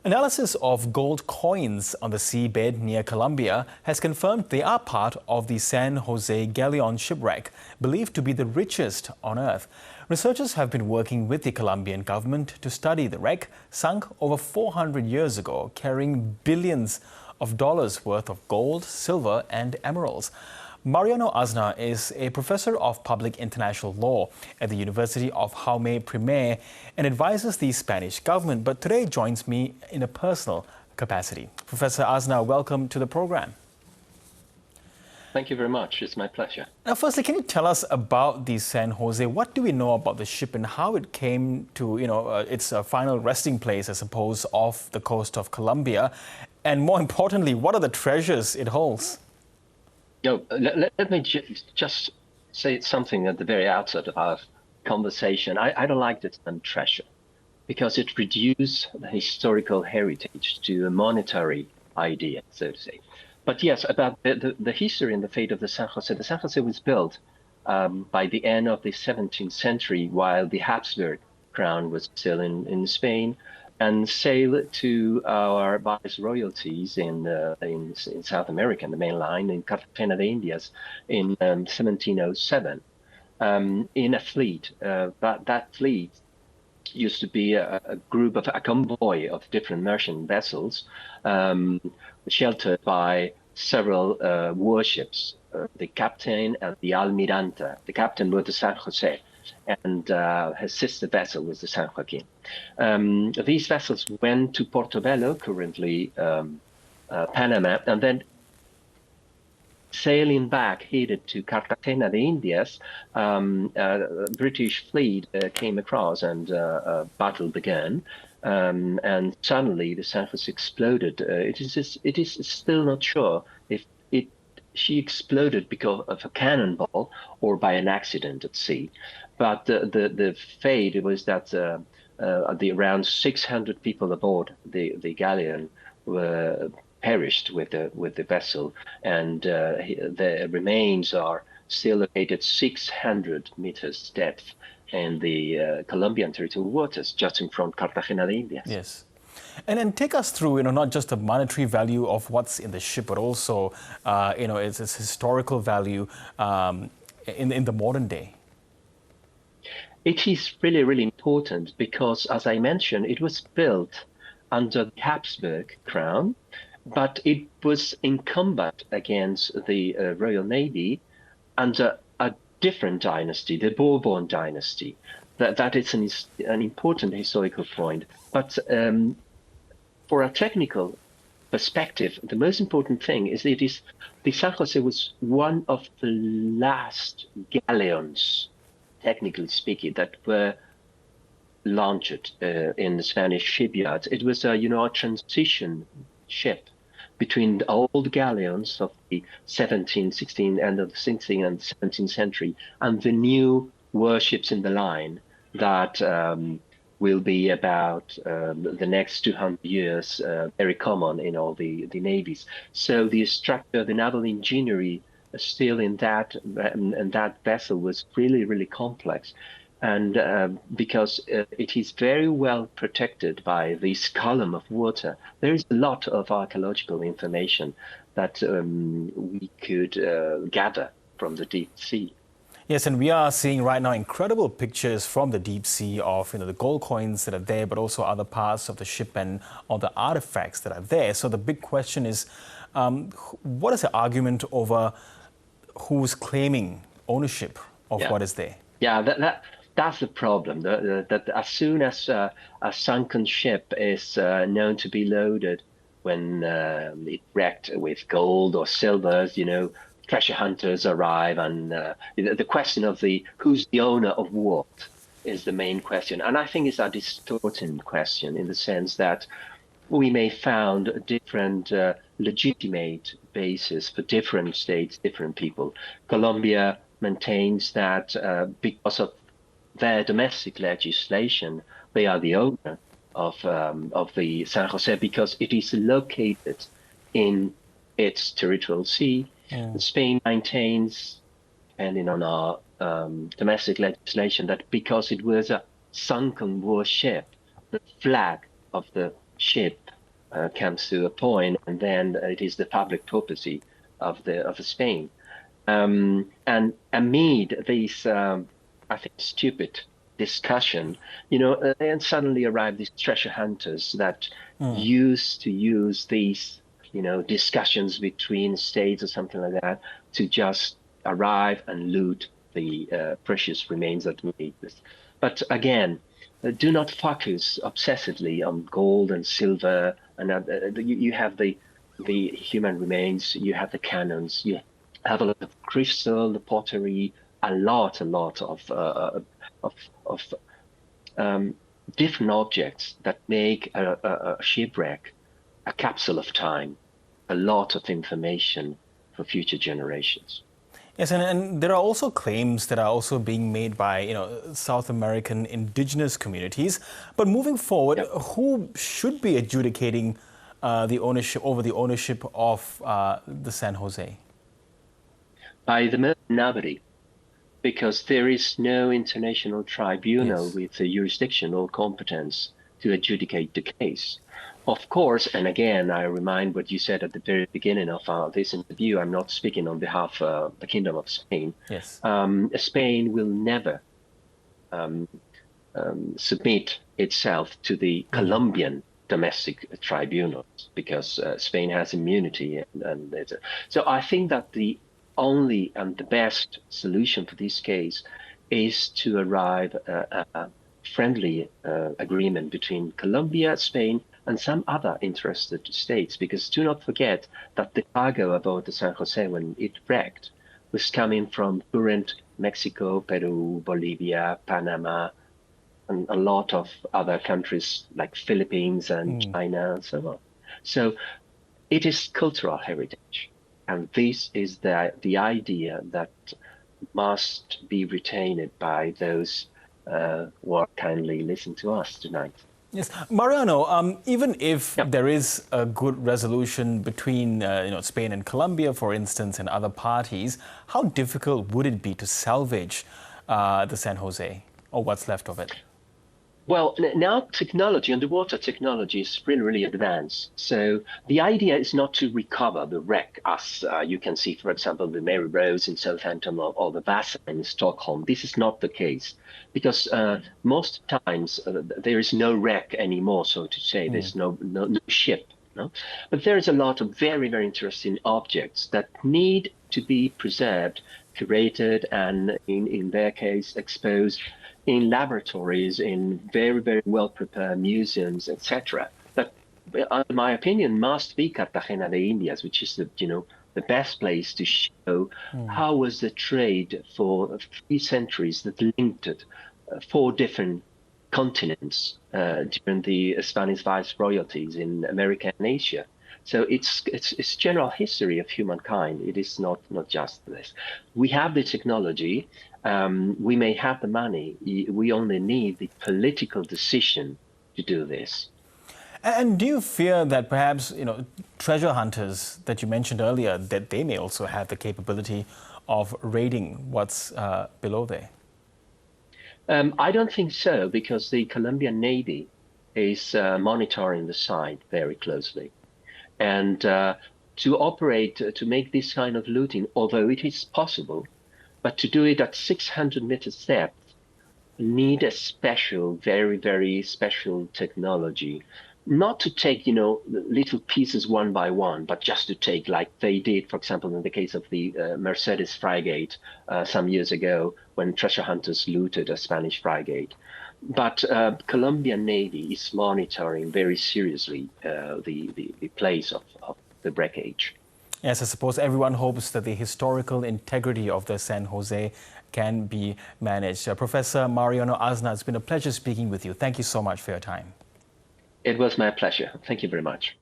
Analysis of gold coins on the seabed near Colombia has confirmed they are part of the San Jose Galleon shipwreck, believed to be the richest on Earth. Researchers have been working with the Colombian government to study the wreck, sunk over 400 years ago, carrying billions of dollars worth of gold, silver and emeralds. Mariano Aznar is a professor of public international law at the University of Jaume Primer and advises the Spanish government, but today joins me in a personal capacity. Professor Aznar, welcome to the program. Thank you very much. It's my pleasure. Now, firstly, can you tell us about the San Jose? What do we know about the ship and how it came to, its final resting place, I suppose, off the coast of Colombia? And more importantly, what are the treasures it holds? Let me just say something at the very outset of our conversation. I don't like the term treasure because it reduces the historical heritage to a monetary idea, so to say. But yes, about the history and the fate of the San Jose. The San Jose was built by the end of the 17th century while the Habsburg crown was still in Spain, and sailed to our viceroyalties in South America, in the mainland, in Cartagena de Indias, in 1707, in a fleet. That fleet used to be a convoy of different merchant vessels, sheltered by several warships, the captain and the almirante. The captain was the San Jose, and his sister vessel was the San Joaquin. These vessels went to Portobello, currently Panama, and then sailing back, headed to Cartagena de Indias, a British fleet came across and battle began. And suddenly the San Jose exploded. It is still not sure if she exploded because of a cannonball or by an accident at sea. But the fate was that around 600 people aboard the galleon were perished with the vessel, and the remains are still located 600 meters depth in the Colombian territorial waters, just in front of Cartagena de Indias. Yes. And take us through, not just the monetary value of what's in the ship, but also, its historical value in the modern day. It is really, really important because, as I mentioned, it was built under the Habsburg crown, but it was incumbent against the Royal Navy under a different dynasty, the Bourbon dynasty. That is an important historical point. But for a technical perspective, the most important thing is the San Jose was one of the last galleons, technically speaking, that were launched in the Spanish shipyards. It was a transition ship between the old galleons of the 17th, 16th, end of the 16th and 17th century, and the new warships in the line that will be about the next 200 years very common in all the navies. So the structure, the naval engineering still in that vessel was really, really complex. And because it is very well protected by this column of water, there is a lot of archaeological information that we could gather from the deep sea. Yes, and we are seeing right now incredible pictures from the deep sea of the gold coins that are there, but also other parts of the ship and all the artifacts that are there. So the big question is, what is the argument over who's claiming ownership of what is there? Yeah, that's the problem. That as soon as a sunken ship is known to be loaded, when it wrecked with gold or silvers, treasure hunters arrive, and the question of who's the owner of what is the main question. And I think it's a distorted question in the sense that we may found different legitimate bases for different states, different people. Colombia maintains that because of their domestic legislation, they are the owner of the San Jose because it is located in its territorial sea. Spain maintains, depending on our domestic legislation, that because it was a sunken warship, the flag of the ship comes to a point, and then it is the public property of Spain. And amid these, I think, stupid discussion, then suddenly arrive these treasure hunters that used to use these, discussions between states or something like that to just arrive and loot the precious remains that made this. But again, do not focus obsessively on gold and silver, and you have the human remains, you have the cannons, you have a lot of crystal, the pottery, a lot of different objects that make a shipwreck a capsule of time, a lot of information for future generations. Yes, and there are also claims that are also being made by South American indigenous communities. But moving forward, who should be adjudicating the ownership of the San Jose? By the moment, nobody, because there is no international tribunal with the jurisdiction or competence to adjudicate the case. Of course, and again, I remind what you said at the very beginning of this interview, I'm not speaking on behalf of the Kingdom of Spain. Yes. Spain will never submit itself to the Colombian domestic tribunals because Spain has immunity. So I think that the only and the best solution for this case is to arrive at a friendly agreement between Colombia, Spain, and some other interested states, because do not forget that the cargo aboard the San Jose when it wrecked was coming from current Mexico, Peru, Bolivia, Panama, and a lot of other countries like Philippines and China and so on. So it is cultural heritage. And this is the idea that must be retained by those who are kindly listen to us tonight. Yes, Mariano, even if there is a good resolution between Spain and Colombia, for instance, and other parties, how difficult would it be to salvage the San Jose, or what's left of it? Well, now technology, underwater technology is really, really advanced. So the idea is not to recover the wreck, as you can see, for example, the Mary Rose in Southampton or the Vasa in Stockholm. This is not the case because most times there is no wreck anymore, so to say. There's no ship. No? But there is a lot of very, very interesting objects that need to be preserved, curated, and in their case, exposed in laboratories, in very, very well-prepared museums, etc. That, in my opinion, must be Cartagena de Indias, which is the best place to show how was the trade for 3 centuries that linked 4 different continents during the Spanish viceroyalties in America and Asia. So it's general history of humankind. It is not just this. We have the technology. We may have the money. We only need the political decision to do this. And do you fear that perhaps treasure hunters that you mentioned earlier, that they may also have the capability of raiding what's below there? I don't think so, because the Colombian Navy is monitoring the site very closely. And to operate, to make this kind of looting, although it is possible, but to do it at 600 meters depth, need a special, very, very special technology. Not to take, little pieces one by one, but just to take, like they did, for example, in the case of the Mercedes frigate some years ago, when treasure hunters looted a Spanish frigate. But Colombian Navy is monitoring very seriously the place of the wreckage. Yes, I suppose everyone hopes that the historical integrity of the San Jose can be managed. Professor Mariano Aznar, it's been a pleasure speaking with you. Thank you so much for your time. It was my pleasure. Thank you very much.